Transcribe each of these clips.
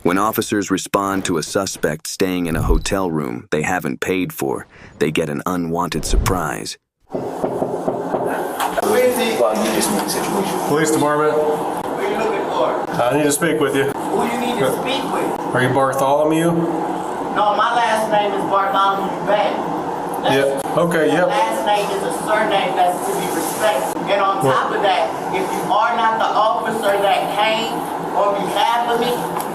When officers respond to a suspect staying in a hotel room they haven't paid for, they get an unwanted surprise. Police department. What are you looking for? I need to speak with you. Who you need to speak with? Are you Bartholomew? No, my last name is Bartholomew Bank. Yeah. Okay, My yep. last name is a surname that's to be respected. And on top of that, if you are not the officer that came on behalf of me,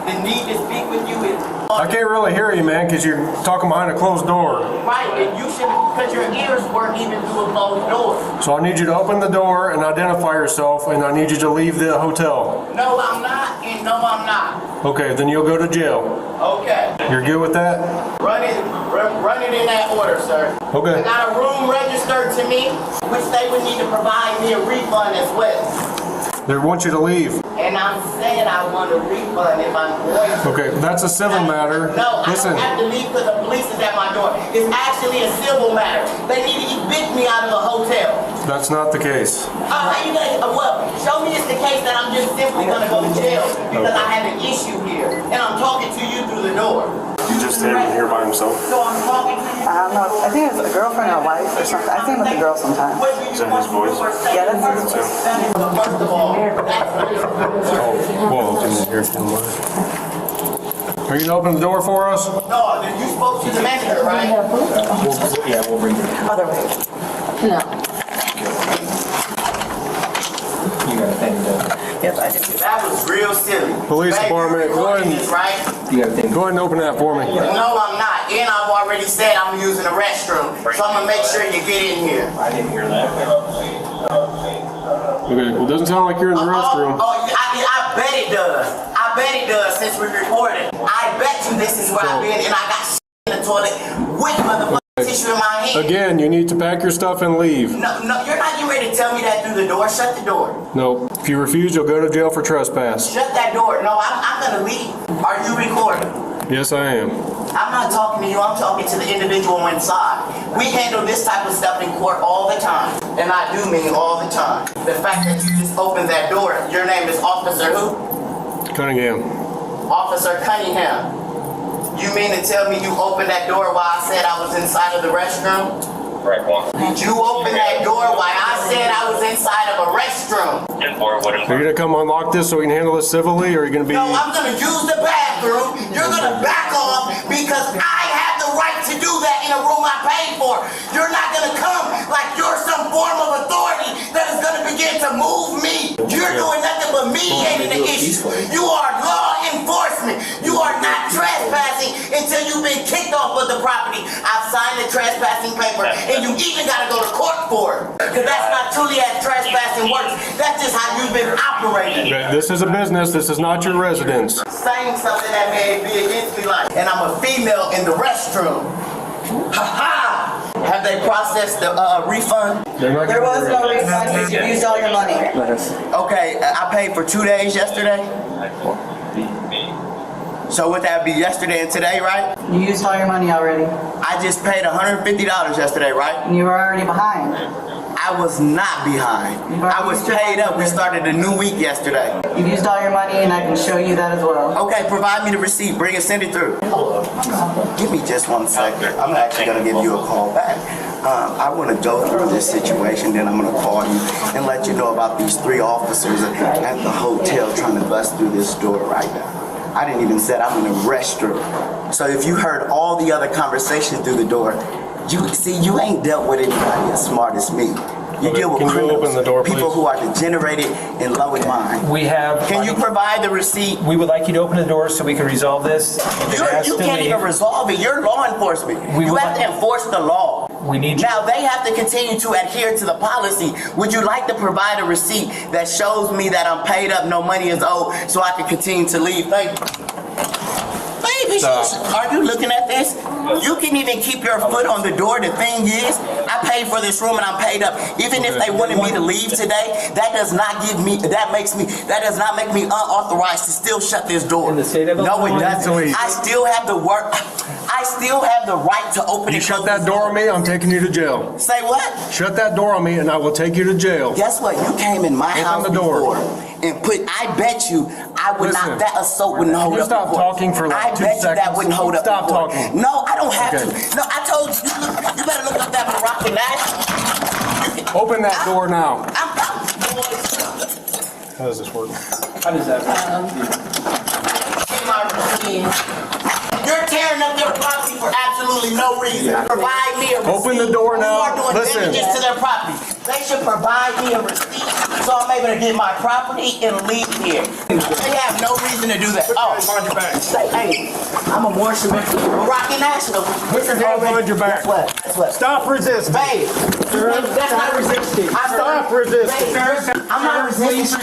the need to speak with you is... I can't really hear you, man, because you're talking behind a closed door. Right, and you should, because your ears work even through a closed door. So I need you to open the door and identify yourself, and I need you to leave the hotel. No, I'm not, and no, I'm not. Okay, then you'll go to jail. Okay. You're good with that? Run it in that order, sir. Okay. I got a room registered to me, which they would need to provide me a refund as well. They want you to leave. And I'm saying I want a refund if I'm going to. Okay, that's a civil matter. No, Listen. I don't have to leave because the police is at my door. It's actually a civil matter. They need to evict me out of the hotel. That's not the case. How you gonna, well, show me it's the case that I'm just simply gonna go to jail because I have an issue here. And I'm talking to you through the door. You just him here by himself. So I'm talking to you. I don't know. I think it's a girlfriend or wife or something. I see him with a girl sometimes. What do you Is that want his voice? to say? Yeah, that's his voice. First of all, that's Whoa, didn't hear from him. Are you gonna open the door for us? no, then you spoke to the manager, right? We'll bring it. Other way. No. You got a thing to Yep, I do. That was real silly. Police Babe, department, you're go ahead. recording this, right? You got a thing. Go ahead and open that for me. No, I'm not. And I've already said I'm using the restroom. So I'm gonna make sure you get in here. I didn't hear that. Okay, well, it doesn't sound like you're in the restroom. I bet it does. I bet it does since we recorded. I bet you this is where I've been and I got shit in the toilet with motherfucking tissue in my hand. Again, you need to pack your stuff and leave. No, you're not getting ready to tell me that through the door. Shut the door. No, if you refuse, you'll go to jail for trespass. Shut that door. No, I'm gonna leave. Are you recording? Yes, I am. I'm not talking to you, I'm talking to the individual inside. We handle this type of stuff in court all the time. And I do mean all the time. The fact that you just opened that door, your name is Officer who? Cunningham. Officer Cunningham. You mean to tell me you opened that door while I said I was inside of the restroom? Right one. Did you open that door while I said I was inside of a restroom? Are you gonna come unlock this so we can handle this civilly, or are you gonna be... No, I'm gonna use the bathroom. You're gonna back off because I have the right to do that in a room I paid for. You're not gonna come like you're some form of authority that is gonna begin to move me. You're doing nothing but mediating the issue. You are law enforcement. You are not trespassing until you've been kicked off of the property. I've signed the trespassing paper and you even gotta go to court for it. Because that's not truly as trespassing works. That's just how you've been operating. This is a business, this is not your residence. Saying something that may be against me, like, and I'm a female in the restroom. Ha ha! Have they processed the refund? They're not There was gonna- no refund. You used all your money. Okay, I paid for 2 days yesterday. So would that be yesterday and today, right? You used all your money already. I just paid $150 yesterday, right? And you were already behind. I was not behind. I was paid up. We started a new week yesterday. You've used all your money and I can show you that as well. Okay, provide me the receipt. Bring it, send it through. Give me just 1 second. I'm actually gonna give you a call back. I wanna go through this situation, then I'm gonna call you and let you know about these 3 officers at the hotel trying to bust through this door right now. I didn't even say I'm in the restroom. So if you heard all the other conversation through the door, you ain't dealt with anybody as smart as me. You deal with Can you criminals, open the door, people please? who are degenerated and low in mind. We have. Can you provide the receipt? We would like you to open the door so we can resolve this. If it has You to can't leave, even resolve it. You're law enforcement. We You would have to like- enforce the law. We need you. Now they have to continue to adhere to the policy. Would you like to provide a receipt that shows me that I'm paid up, no money is owed, so I can continue to leave? Thank you. Baby, are you looking at this? You can even keep your foot on the door. The thing is, I paid for this room and I'm paid up. Even if they wanted me to leave today, that does not make me unauthorized to still shut this door. In the state of No, it Illinois, doesn't. I still have the right to open You and shut close that this door on me, I'm taking you to jail. Say what? Shut that door on me and I will take you to jail. Guess what? You came in my Open house the door. before, and put, I bet you I would Listen. not, that assault wouldn't hold You up stop in court. talking for like I 2 bet you that seconds. wouldn't hold up Stop in court. talking. No, I don't have Okay. to. No, I told you, you better look up that Moroccan Nash. Open that door now. I'm How does this work? How does that You're tearing up their property for absolutely no reason. Provide me a receipt. Open the door now. You are doing Listen. damages to their property. They should provide me a receipt so I'm able to get my property and leave here. They have no reason to do that. Oh, Behind your back. say, hey, I'm a worshiper. Moroccan National. This is Hands already. behind your back. Guess what? Guess what? Stop resisting. Babe, that's not resisting. Stop resisting. Babe, I'm not resisting. This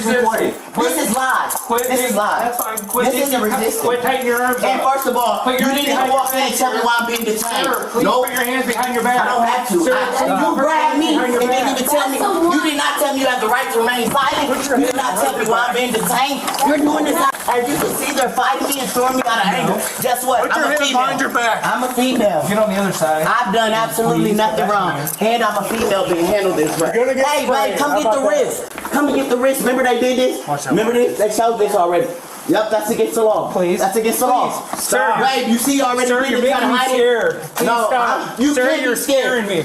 is lies. This is lies. That's fine. Quit This isn't resisting. Quit taking your arms And up. first of all, Put you your didn't hands even walk in behind and tell me why I'm being detained. Sir, please Nope. put your hands behind your back. I don't have to. Sir, You grabbed me behind and your didn't back. even tell me. You did not tell me you have the right to remain silent. You did not tell me why I'm being detained. You're doing this. As you can see, they're fighting me and throwing me out of anger. Guess what? Put your I'm a hands behind your female. back. I'm a female. Get on the other side. I've done absolutely nothing wrong. And I'm a female being handled this way. You're gonna get Hey, sprayed. babe, come How get the about that? wrist. Come and get the wrist. Remember they did this? Watch that. Remember this? They showed this already. Yep, that's against the law. Please. That's against the law. Stop. Babe, you see already. Sir, you're making me scared. Please No, stop. you Sir, can't you're be scared. scaring me.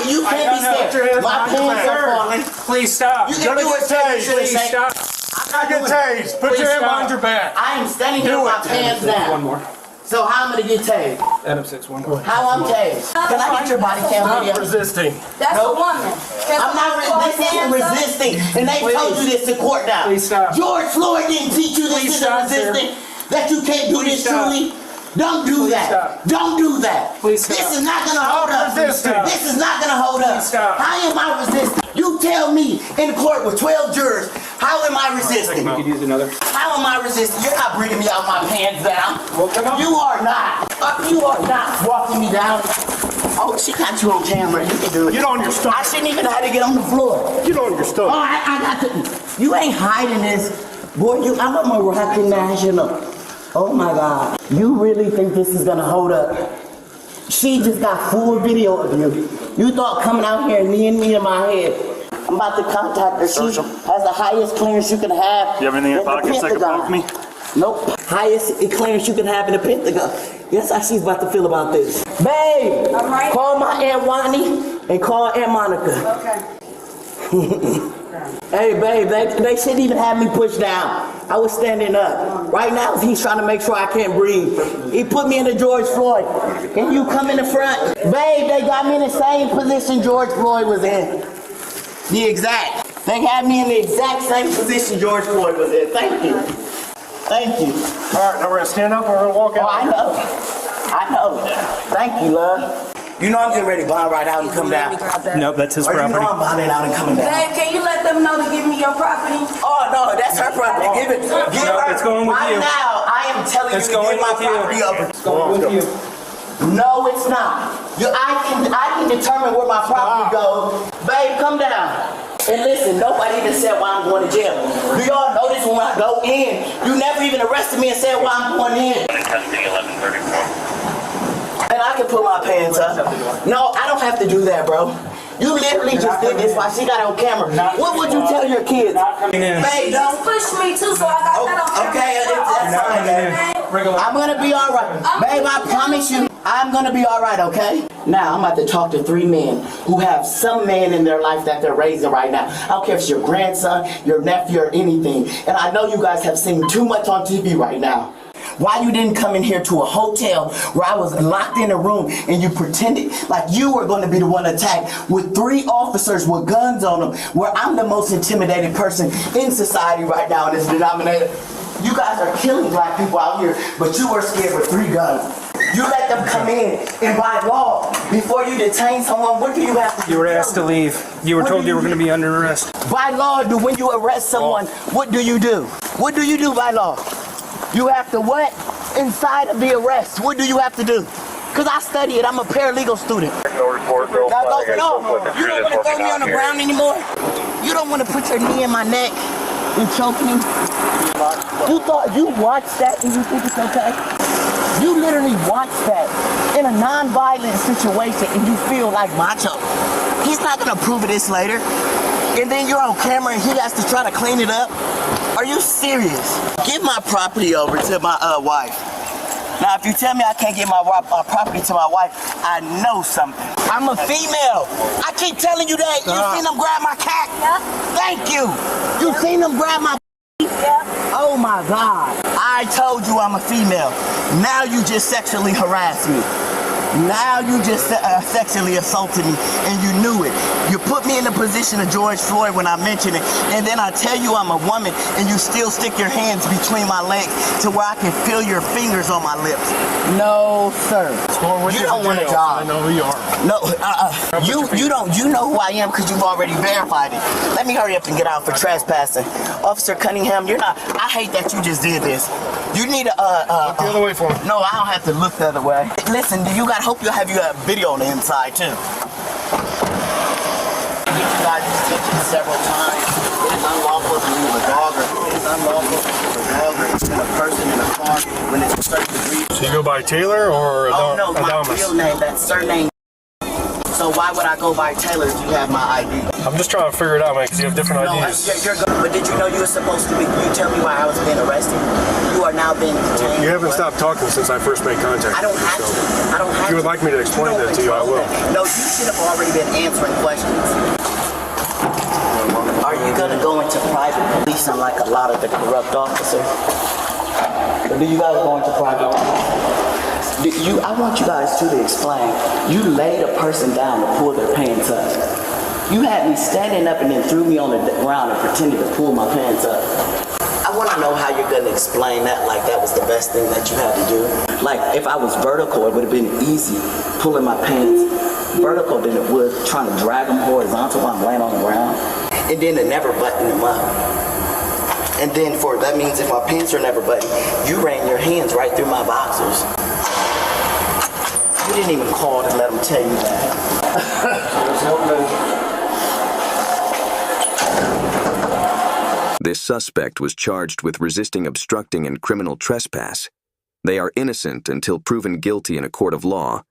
You can't be gotta put your scared. hands My behind your pants back. are falling. Please stop. You Gonna can do get it, Ted. You tased. should've Please said- stop. I'm not Get doing it. tased. Put Please your hand stop. behind your back. I am standing here Do with my it. pants One down. more. So how I'm gonna get tased? Adam 6, one more. How I'm tased? Can I get your body cam Stop video? resisting. That's Nope. a woman. I'm not this isn't resisting, and they told you this in court now. Please stop. George Floyd didn't teach you this Please isn't stop, sir. resisting, that you can't do Please this stop. truly. Don't do Please that. stop. Don't do that. Please stop. This is not gonna hold up. resisting. This is not gonna hold up. Please stop. How am I resisting? You tell me in court with 12 jurors, how am I resisting? You could use another. How am I resisting? You're not bringing me out my pants down. You are not. You are not walking me down. Oh, she got you on camera. You can do it. Get on your I stomach. shouldn't even have to get on the floor. Get on your Oh, stomach. I got to. You ain't hiding this. Boy, I'm a Moroccan national. Oh my God. You really think this is gonna hold up? She just got full video of you. You thought coming out here and me in my head. I'm about to contact her. She has the highest clearance you can have. You have anything in in your the pockets that can Pentagon. poke me? Nope. Highest clearance you can have in the Pentagon. Guess how she's about to feel about this. Babe, I'm right. call my Aunt Wani and call Aunt Monica. Okay. Hey, babe, they shouldn't even have me pushed down. I was standing up. Right now, he's trying to make sure I can't breathe. He put me in the George Floyd. Can you come in the front? Babe, they got me in the same position George Floyd was in. The exact. They had me in the exact same position George Floyd was in. Thank you. Thank you. All right, now we're gonna stand up and we're gonna walk Oh, out. I know. I know. Thank you, love. You know I'm getting ready to bond right out and come down. Nope, that's his Or you know property. I'm bonding out and coming down. Babe, can you let them know to give me your property? Oh no, that's her property. Give it. Give No, her. it's going with right you. now, I am telling It's you to going give my with you. property over. It's going with you. No, it's not. I can determine where my property goes. Babe, come down. And listen, nobody even said why I'm going to jail. Do y'all notice when I go in, you never even arrested me and said why I'm going in? Testing 1134. And I can put my pants up. No, I don't have to do that, bro. You literally just did this while she got it on camera. What would you tell your kids? Coming in. Babe, Just don't. push me too, so I got that on Okay, that's fine, man. Regular. I'm gonna be all right. Babe, I promise you, I'm gonna be all right, okay? Now, I'm about to talk to 3 men who have some man in their life that they're raising right now. I don't care if it's your grandson, your nephew, or anything. And I know you guys have seen too much on TV right now. Why you didn't come in here to a hotel where I was locked in a room and you pretended like you were going to be the one attacked with 3 officers with guns on them, where I'm the most intimidated person in society right now in this denominator. You guys are killing black people out here, but you were scared with 3 guns. You let them come in, and by law, before you detain someone, what do you have to do? You were asked to leave. You were What told do you were you going to be under arrest. By law, when you arrest someone, what do you do? What do you do by law? You have to what? Inside of the arrest, what do you have to do? Because I study it, I'm a paralegal student. No report, real Now go, flag. no, you don't want to throw me on the ground anymore? You don't want to put your knee in my neck and choke me? You thought you watched that and you think it's okay? You literally watched that in a non-violent situation and you feel like macho. He's not going to approve of this later. And then you're on camera and he has to try to clean it up. Are you serious? Give my property over to my wife. Now, if you tell me I can't get my property to my wife, I know something. I'm a female. I keep telling you that. You seen them grab my cat? Yeah. Thank you. You seen them grab my Yeah. Oh my God. I told you I'm a female. Now you just sexually harassed me. Now you just sexually assaulted me, and you knew it. You put me in the position of George Floyd when I mentioned it, and then I tell you I'm a woman, and you still stick your hands between my legs to where I can feel your fingers on my lips. No, sir. You don't want a job. I know who you are. No, you don't. You know who I am because you've already verified it. Let me hurry up and get out for trespassing, Officer Cunningham. You're not. I hate that you just did this. You need a. Look the other way for me. No, I don't have to look the other way. Listen, you got. Hope you have video on the inside too. I get you guys' attention several times. It is unlawful to leave a dog, or it is unlawful for a dog or even a person in a car when it's a certain degree. So you go by Taylor or Oh no, my Adamus? real name, that's surname. So why would I go by Taylor if you have my ID? I'm just trying to figure it out, man, because you have different No, IDs. you're good. But did you know you were supposed to be? You tell me why I was being arrested. You are now being detained. You haven't stopped talking since I first made contact. I don't with you, have so to. I don't have If you would to. like me to explain You don't that to you, I will. control that. No, you should have already been answering questions. Are you gonna go into private police unlike a lot of the corrupt officers? Or do you guys go into private police? I want you guys to explain. You laid a person down to pull their pants up. You had me standing up and then threw me on the ground and pretended to pull my pants up. I want to know how you're going to explain that like that was the best thing that you had to do. Like if I was vertical, it would have been easy pulling my pants vertical than it would trying to drag them horizontal while I'm laying on the ground. And then to never button them up. And then that means if my pants are never buttoned, you ran your hands right through my boxers. You didn't even call to let them tell you that. This suspect was charged with resisting obstructing and criminal trespass. They are innocent until proven guilty in a court of law.